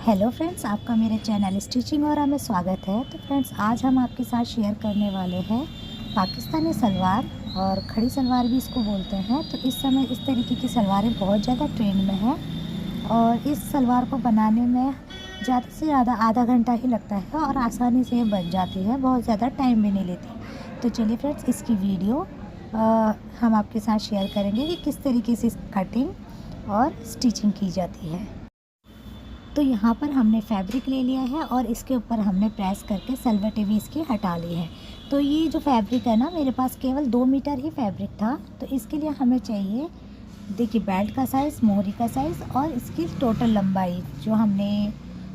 Hello friends, आपका मेरे channel stitching और में स्वागत है। तो फ्रेंड्स, आज हम आपके साथ शेयर करने वाले हैं पाकिस्तानी सलवार, और खड़ी सलवार भी इसको बोलते हैं। तो इस समय इस तरीके की सलवारें बहुत ज़्यादा ट्रेंड में है और इस सलवार को बनाने में ज़्यादा से ज़्यादा आधा घंटा ही लगता है और आसानी से बन जाती है, बहुत ज़्यादा टाइम भी नहीं लेती। तो चलिए फ्रेंड्स, इसकी वीडियो हम आपके साथ शेयर करेंगे कि किस तरीके से कटिंग और स्टिचिंग की जाती है। तो यहाँ पर हमने फैब्रिक ले लिया है और इसके ऊपर हमने प्रेस करके सलवटें भी इसकी हटा ली है। तो ये जो फैब्रिक है ना, मेरे पास केवल 2 मीटर ही फैब्रिक था। तो इसके लिए हमें चाहिए, देखिए, बेल्ट का साइज़, मोहरी का साइज़ और इसकी टोटल लंबाई। जो हमने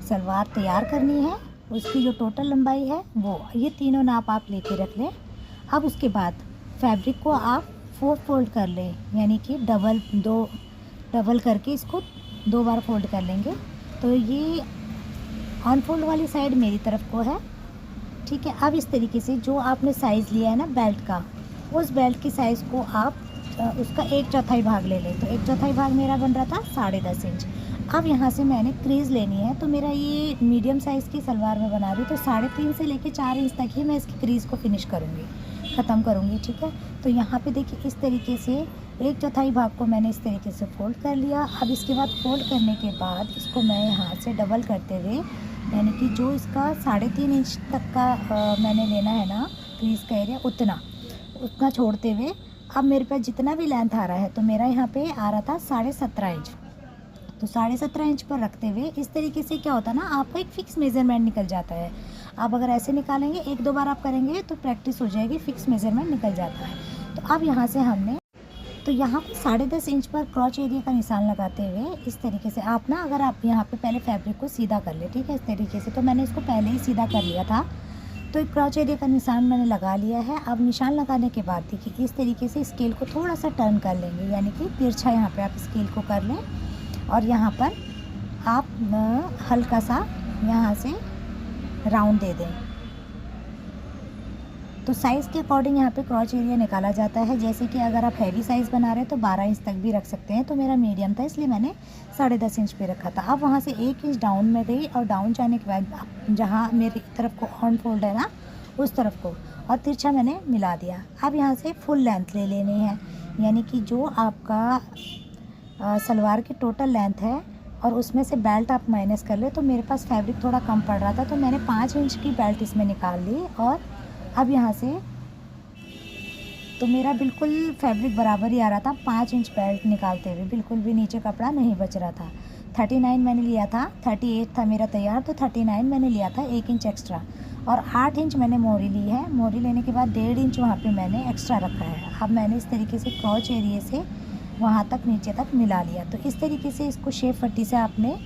सलवार तैयार करनी है उसकी जो टोटल लंबाई है वो, ये तीनों नाप आप लेके रख लें। अब उसके बाद फैब्रिक को आप 4 फोल्ड कर लें, यानी कि डबल करके इसको 2 बार फोल्ड कर लेंगे। तो ये ऑन फोल्ड वाली साइड मेरी तरफ को है, ठीक है। अब इस तरीके से जो आपने साइज़ लिया है ना बेल्ट का, उस बेल्ट की साइज़ को आप उसका 1/4 भाग ले लें। तो 1/4 भाग मेरा बन रहा था 10.5 इंच। अब यहाँ से मैंने क्रीज़ लेनी है। तो मेरा ये मीडियम साइज़ की सलवार में बना रही हूँ, तो 3.5 से लेके 4 इंच तक ही मैं इसकी क्रीज़ को फिनिश करूँगी, ख़त्म करूँगी, ठीक है। तो यहाँ पे देखिए, इस तरीके से 1/4 भाग को मैंने इस तरीके से फोल्ड कर लिया। अब इसके बाद फोल्ड करने के बाद इसको मैं यहाँ से डबल करते हुए, यानी कि जो इसका 3.5 इंच तक का मैंने लेना है ना क्रीज़ का एरिया, उतना छोड़ते हुए, अब मेरे पास जितना भी लेंथ आ रहा है, तो मेरा यहाँ पे आ रहा था 17.5 इंच। तो 17.5 इंच पर रखते हुए इस तरीके से क्या होता है ना, आपका एक फ़िक्स मेज़रमेंट निकल जाता है। आप अगर ऐसे निकालेंगे, 1-2 बार आप करेंगे तो प्रैक्टिस हो जाएगी, फ़िक्स मेज़रमेंट निकल जाता है। तो अब यहाँ से हमने, तो यहाँ पे 10.5 इंच पर क्रॉच एरिया का निशान लगाते हुए इस तरीके से आप ना, अगर आप यहाँ पे पहले फैब्रिक को सीधा कर ले, ठीक है, इस तरीके से। तो मैंने इसको पहले ही सीधा कर लिया था। तो एक क्रॉच एरिया का निशान मैंने लगा लिया है। अब निशान लगाने के बाद देखिए, इस तरीके से स्केल को थोड़ा सा टर्न कर लेंगे, यानी कि तिरछा यहाँ पे आप स्केल को कर लें और यहाँ पर आप हल्का सा यहाँ से राउंड दे दें। तो साइज़ के अकॉर्डिंग यहाँ पे क्रॉच एरिया निकाला जाता है। जैसे कि अगर आप हैवी साइज़ बना रहे हैं तो 12 इंच तक भी रख सकते हैं। तो मेरा मीडियम था, इसलिए मैंने 10.5 इंच पे रखा था। अब वहाँ से 1 इंच डाउन में गई और डाउन जाने के बाद जहाँ मेरी तरफ को ऑन फोल्ड है ना, उस तरफ को और तिरछा मैंने मिला दिया। अब यहाँ से फुल लेंथ ले लेनी है, यानी कि जो आपका सलवार की टोटल लेंथ है और उसमें से बेल्ट आप माइनस कर ले। तो मेरे पास फैब्रिक थोड़ा कम पड़ रहा था, तो मैंने 5 इंच की बेल्ट इसमें निकाल ली। और अब यहाँ से तो मेरा बिल्कुल फैब्रिक बराबर ही आ रहा था। 5 इंच बेल्ट निकालते हुए बिल्कुल भी नीचे कपड़ा नहीं बच रहा था। 39 मैंने लिया था, 38 था मेरा तैयार, तो 39 मैंने लिया था, 1 इंच एक्स्ट्रा। और 8 इंच मैंने मोहरी ली है। मोहरी लेने के बाद 1.5 इंच वहाँ पे मैंने एक्स्ट्रा रखा है। अब मैंने इस तरीके से क्रॉच एरिया से वहाँ तक नीचे तक मिला लिया। तो इस तरीके से इसको शेप पट्टी से आपने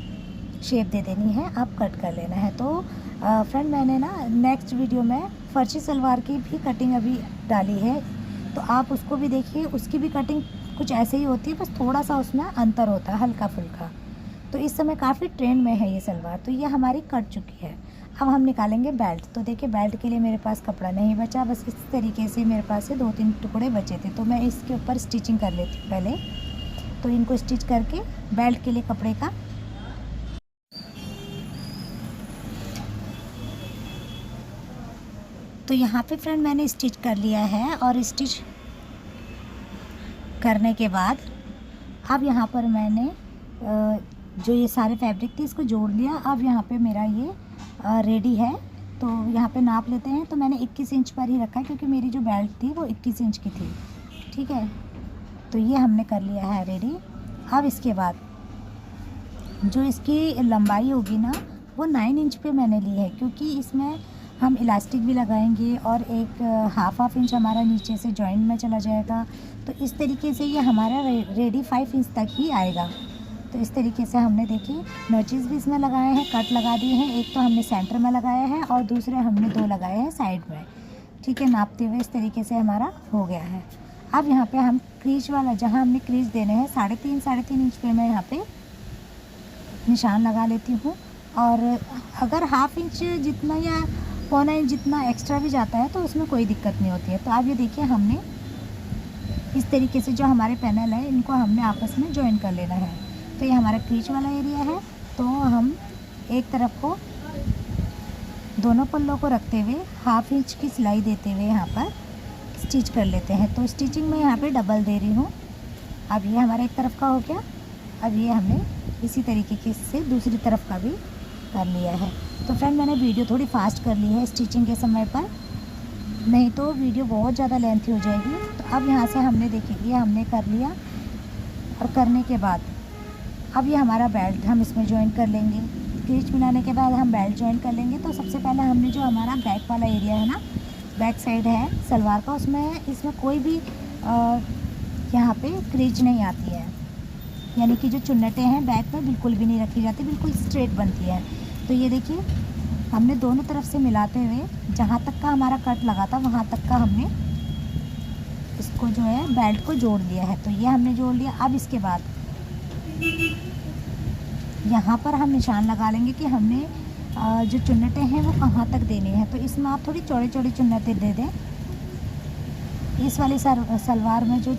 शेप दे देनी है, आप कट कर लेना है। तो फ्रेंड, मैंने ना नेक्स्ट वीडियो में फर्शी सलवार की भी कटिंग अभी डाली है, तो आप उसको भी देखिए। उसकी भी कटिंग कुछ ऐसे ही होती है, बस थोड़ा सा उसमें अंतर होता है, हल्का फुल्का। तो इस समय काफ़ी ट्रेंड में है ये सलवार। तो ये हमारी कट चुकी है। अब हम निकालेंगे बेल्ट। तो देखिए, बेल्ट के लिए मेरे पास कपड़ा नहीं बचा, बस इस तरीके से मेरे पास से 2-3 टुकड़े बचे थे। तो मैं इसके ऊपर स्टिचिंग कर लेती हूँ पहले। तो इनको स्टिच करके बेल्ट के लिए कपड़े का, तो यहाँ पे फ्रेंड मैंने स्टिच कर लिया है। और स्टिच करने के बाद अब यहाँ पर मैंने जो ये सारे फैब्रिक थे इसको जोड़ लिया। अब यहाँ पे मेरा ये रेडी है। तो यहाँ पे नाप लेते हैं। तो मैंने 21 इंच पर ही रखा है, क्योंकि मेरी जो बेल्ट थी वो 21 इंच की थी, ठीक है। तो ये हमने कर लिया है रेडी। अब इसके बाद जो इसकी लंबाई होगी ना, वो 9 इंच पे मैंने ली है, क्योंकि इसमें हम इलास्टिक भी लगाएंगे और एक हाफ इंच हमारा नीचे से जॉइंट में चला जाएगा। तो इस तरीके से ये हमारा रेडी 5 इंच तक ही आएगा। तो इस तरीके से हमने, देखिए, नोचेस भी इसमें लगाए हैं, कट लगा दिए हैं। एक तो हमने सेंटर में लगाया है और दूसरे हमने 2 लगाए हैं साइड में, ठीक है। नापते हुए इस तरीके से हमारा हो गया है। अब यहाँ पे हम क्रीज वाला, जहाँ हमने क्रीज देने हैं, 3.5 इंच पे मैं यहाँ पे निशान लगा लेती हूँ। और अगर हाफ इंच जितना या 1/4 इंच जितना एक्स्ट्रा भी जाता है तो उसमें कोई दिक्कत नहीं होती है। तो अब ये देखिए, हमने इस तरीके से जो हमारे पैनल है इनको हमने आपस में जॉइन कर लेना है। तो ये हमारा क्रीज वाला एरिया है। तो हम एक तरफ को दोनों पल्लों को रखते हुए 1/2 इंच की सिलाई देते हुए यहाँ पर स्टिच कर लेते हैं। तो स्टिचिंग में यहाँ पे डबल दे रही हूँ। अब ये हमारा एक तरफ का हो गया। अब ये हमने इसी तरीके से दूसरी तरफ का भी कर लिया है। तो फ्रेंड मैंने वीडियो थोड़ी फास्ट कर ली है स्टिचिंग के समय पर, नहीं तो वीडियो बहुत ज़्यादा लेंथी हो जाएगी। तो अब यहाँ से हमने देखिए ये हमने कर लिया, और करने के बाद अब ये हमारा बेल्ट हम इसमें ज्वाइन कर लेंगे। क्रीच बनाने के बाद हम बेल्ट ज्वाइन कर लेंगे। तो सबसे पहले हमने जो हमारा बैक वाला एरिया है ना, बैक साइड है सलवार का, उसमें इसमें कोई भी यहाँ पे क्रीच नहीं आती है, यानी कि जो चुन्नटें हैं बैक में बिल्कुल भी नहीं रखी जाती, बिल्कुल स्ट्रेट बनती है। तो ये देखिए हमने दोनों तरफ से मिलाते हुए जहाँ तक का हमारा कट लगा था वहाँ तक का हमने इसको जो है बेल्ट को जोड़ लिया है। तो ये हमने जोड़ लिया। अब इसके बाद यहाँ पर हम निशान लगा लेंगे कि हमने जो चुन्नटें हैं वो कहाँ तक देनी है। तो इसमें आप थोड़ी चौड़ी चौड़ी चुन्नटें दे दें। इस वाली सलवार में जो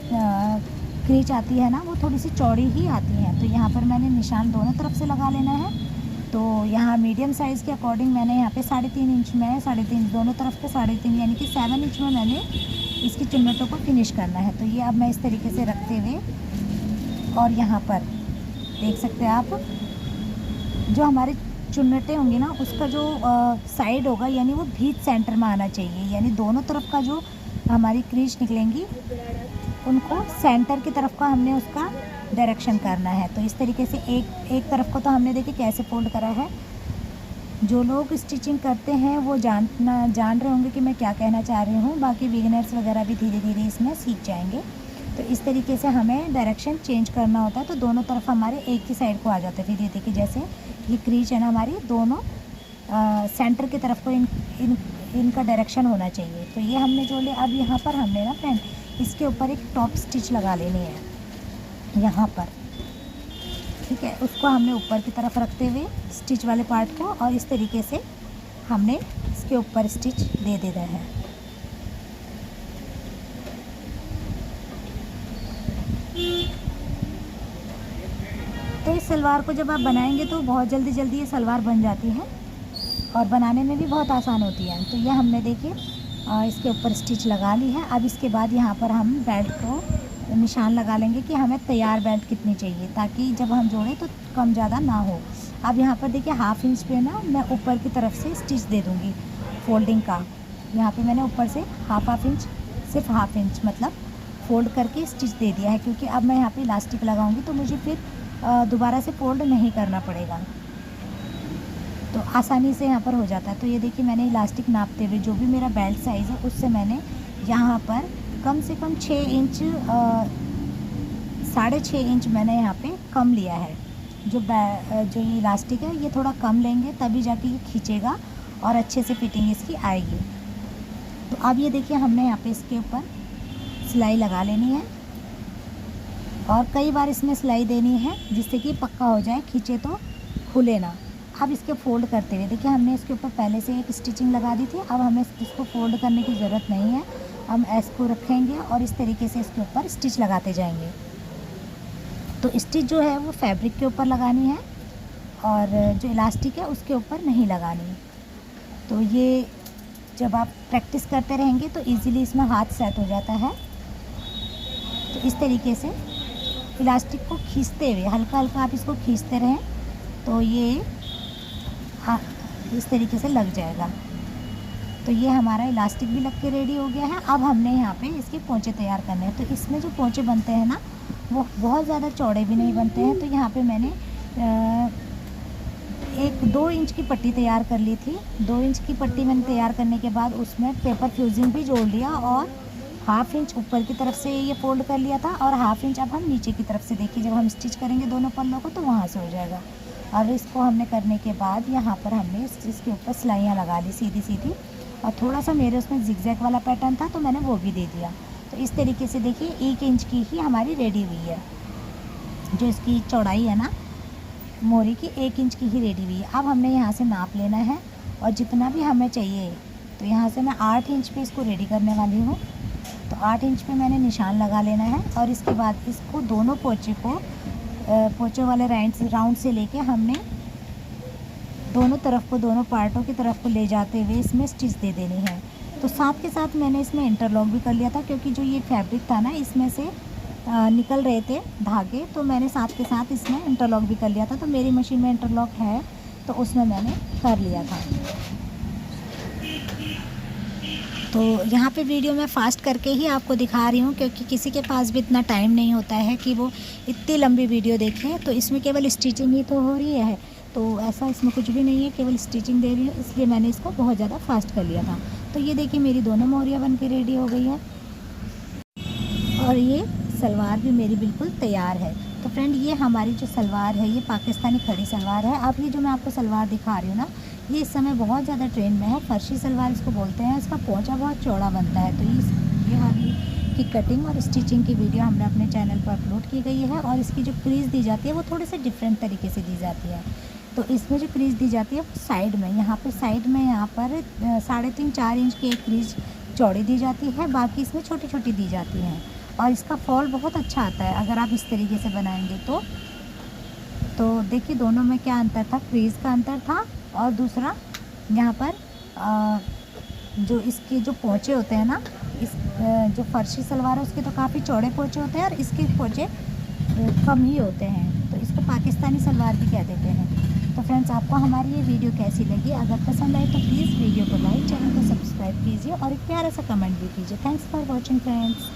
क्रीच आती है ना वो थोड़ी सी चौड़ी ही आती है। तो यहाँ पर मैंने निशान दोनों तरफ से लगा लेना है। तो यहाँ मीडियम साइज़ के अकॉर्डिंग मैंने यहाँ पे 3.5 इंच में 3.5 दोनों तरफ के 3.5 यानी कि 7 इंच में मैंने इसकी चुन्नटों को फिनिश करना है। तो ये अब मैं इस तरीके से रखते हुए, और यहाँ पर देख सकते हैं आप जो हमारे चुन्नटें होंगी ना उसका जो साइड होगा यानी वो बीच सेंटर में आना चाहिए, यानी दोनों तरफ का जो हमारी क्रीच निकलेंगी उनको सेंटर की तरफ का हमने उसका डायरेक्शन करना है। तो इस तरीके से एक तरफ को तो हमने देखिए कैसे फोल्ड करा है। जो लोग स्टिचिंग करते हैं वो जान रहे होंगे कि मैं क्या कहना चाह रही हूँ। बाकी बिगिनर्स वगैरह भी धीरे धीरे इसमें सीख जाएंगे। तो इस तरीके से हमें डायरेक्शन चेंज करना होता है। तो दोनों तरफ हमारे एक ही साइड को आ जाते हैं। फिर ये देखिए जैसे ये क्रीच है ना हमारी दोनों सेंटर की तरफ को इनका डायरेक्शन होना चाहिए। तो ये हमने जोड़ लिया। अब यहाँ पर हमने ना फ्रेंड इसके ऊपर एक टॉप स्टिच लगा लेनी है यहाँ पर, ठीक है। उसको हमने ऊपर की तरफ रखते हुए स्टिच वाले पार्ट को, और इस तरीके से हमने इसके ऊपर स्टिच दे देना है। तो इस सलवार को जब आप बनाएंगे तो बहुत जल्दी ये सलवार बन जाती है और बनाने में भी बहुत आसान होती है। तो ये हमने देखिए इसके ऊपर स्टिच लगा ली है। अब इसके बाद यहाँ पर हम बेल्ट को निशान लगा लेंगे कि हमें तैयार बेल्ट कितनी चाहिए, ताकि जब हम जोड़ें तो कम ज़्यादा ना हो। अब यहाँ पर देखिए 1/2 इंच पे ना मैं ऊपर की तरफ से स्टिच दे दूँगी फोल्डिंग का। यहाँ पे मैंने ऊपर से हाफ इंच, सिर्फ 1/2 इंच मतलब फोल्ड करके स्टिच दे दिया है, क्योंकि अब मैं यहाँ पे इलास्टिक लगाऊंगी तो मुझे फिर दोबारा से फोल्ड नहीं करना पड़ेगा, तो आसानी से यहाँ पर हो जाता है। तो ये देखिए मैंने इलास्टिक नापते हुए जो भी मेरा बेल्ट साइज़ है उससे मैंने यहाँ पर कम से कम 6 इंच 6.5 इंच मैंने यहाँ पे कम लिया है। जो ये इलास्टिक है ये थोड़ा कम लेंगे तभी जाके ये खींचेगा और अच्छे से फिटिंग इसकी आएगी। तो अब ये देखिए हमने यहाँ पे इसके ऊपर सिलाई लगा लेनी है, और कई बार इसमें सिलाई देनी है जिससे कि पक्का हो जाए, खींचे तो खुले ना। अब इसके फ़ोल्ड करते हुए देखिए हमने इसके ऊपर पहले से एक स्टिचिंग लगा दी थी। अब हमें इसको फ़ोल्ड करने की ज़रूरत नहीं है। हम एस को रखेंगे और इस तरीके से इसके ऊपर स्टिच लगाते जाएंगे। तो स्टिच जो है वो फैब्रिक के ऊपर लगानी है और जो इलास्टिक है उसके ऊपर नहीं लगानी। तो ये जब आप प्रैक्टिस करते रहेंगे तो इजीली इसमें हाथ सेट हो जाता है। तो इस तरीके से इलास्टिक को खींचते हुए हल्का हल्का आप इसको खींचते रहें तो ये इस तरीके से लग जाएगा। तो ये हमारा इलास्टिक भी लग के रेडी हो गया है। अब हमने यहाँ पे इसके पोंचे तैयार करने हैं। तो इसमें जो पोंचे बनते हैं ना वो बहुत ज़्यादा चौड़े भी नहीं बनते हैं। तो यहाँ पे मैंने 2 इंच की पट्टी तैयार कर ली थी। 2 इंच की पट्टी मैंने तैयार करने के बाद उसमें पेपर फ्यूजिंग भी जोड़ लिया और 1/2 इंच ऊपर की तरफ से ये फोल्ड कर लिया था और 1/2 इंच अब हम नीचे की तरफ से देखिए जब हम स्टिच करेंगे दोनों पल्लों को तो वहाँ से हो जाएगा। और इसको हमने करने के बाद यहाँ पर हमने इसके ऊपर सिलाइयाँ लगा ली सीधी सीधी, और थोड़ा सा मेरे उसमें जिगजैग वाला पैटर्न था तो मैंने वो भी दे दिया। तो इस तरीके से देखिए 1 इंच की ही हमारी रेडी हुई है। जो इसकी चौड़ाई है ना मोरी की 1 इंच की ही रेडी हुई है। अब हमने यहाँ से नाप लेना है और जितना भी हमें चाहिए, तो यहाँ से मैं 8 इंच पे इसको रेडी करने वाली हूँ। तो 8 इंच पे मैंने निशान लगा लेना है और इसके बाद इसको दोनों पोंचे को पोंचे वाले राउंड से लेके हमने दोनों तरफ को, दोनों पार्टों की तरफ को ले जाते हुए इसमें स्टिच दे देनी है। तो साथ के साथ मैंने इसमें इंटरलॉक भी कर लिया था, क्योंकि जो ये फैब्रिक था ना इसमें से निकल रहे थे धागे, तो मैंने साथ के साथ इसमें इंटरलॉक भी कर लिया था। तो मेरी मशीन में इंटरलॉक है तो उसमें मैंने कर लिया था। तो यहाँ पे वीडियो मैं फ़ास्ट करके ही आपको दिखा रही हूँ, क्योंकि किसी के पास भी इतना टाइम नहीं होता है कि वो इतनी लंबी वीडियो देखें। तो इसमें केवल स्टिचिंग ही तो हो रही है, तो ऐसा इसमें कुछ भी नहीं है, केवल स्टिचिंग दे रही हूँ, इसलिए मैंने इसको बहुत ज़्यादा फास्ट कर लिया था। तो ये देखिए मेरी दोनों मोहरियाँ बन के रेडी हो गई है और ये सलवार भी मेरी बिल्कुल तैयार है। तो फ्रेंड ये हमारी जो सलवार है ये पाकिस्तानी खड़ी सलवार है। अब ये जो मैं आपको सलवार दिखा रही हूँ ना, ये इस समय बहुत ज़्यादा ट्रेंड में है। फर्शी सलवार इसको बोलते हैं। इसका पोंचा बहुत चौड़ा बनता है। तो ये वाली की कटिंग और स्टिचिंग की वीडियो हमने अपने चैनल पर अपलोड की गई है। और इसकी जो क्रीज़ दी जाती है वो थोड़ी सी डिफरेंट तरीके से दी जाती है। तो इसमें जो क्रीज़ दी जाती है वो साइड में, यहाँ पर साइड में यहाँ पर 3.5-4 इंच की एक क्रीज़ चौड़ी दी जाती है, बाकी इसमें छोटी छोटी दी जाती हैं। और इसका फॉल बहुत अच्छा आता है अगर आप इस तरीके से बनाएंगे तो देखिए दोनों में क्या अंतर था, क्रीज़ का अंतर था। और दूसरा यहाँ पर जो इसके जो पोंचे होते हैं ना, इस जो फर्शी सलवार है उसके तो काफ़ी चौड़े पोंचे होते हैं और इसके पोंचे कम ही होते हैं। तो इसको पाकिस्तानी सलवार भी कह देते हैं। तो फ्रेंड्स आपको हमारी ये वीडियो कैसी लगी? अगर पसंद आई तो प्लीज़ वीडियो को लाइक, चैनल को सब्सक्राइब कीजिए और एक प्यारा सा कमेंट भी कीजिए। Thanks for watching friends.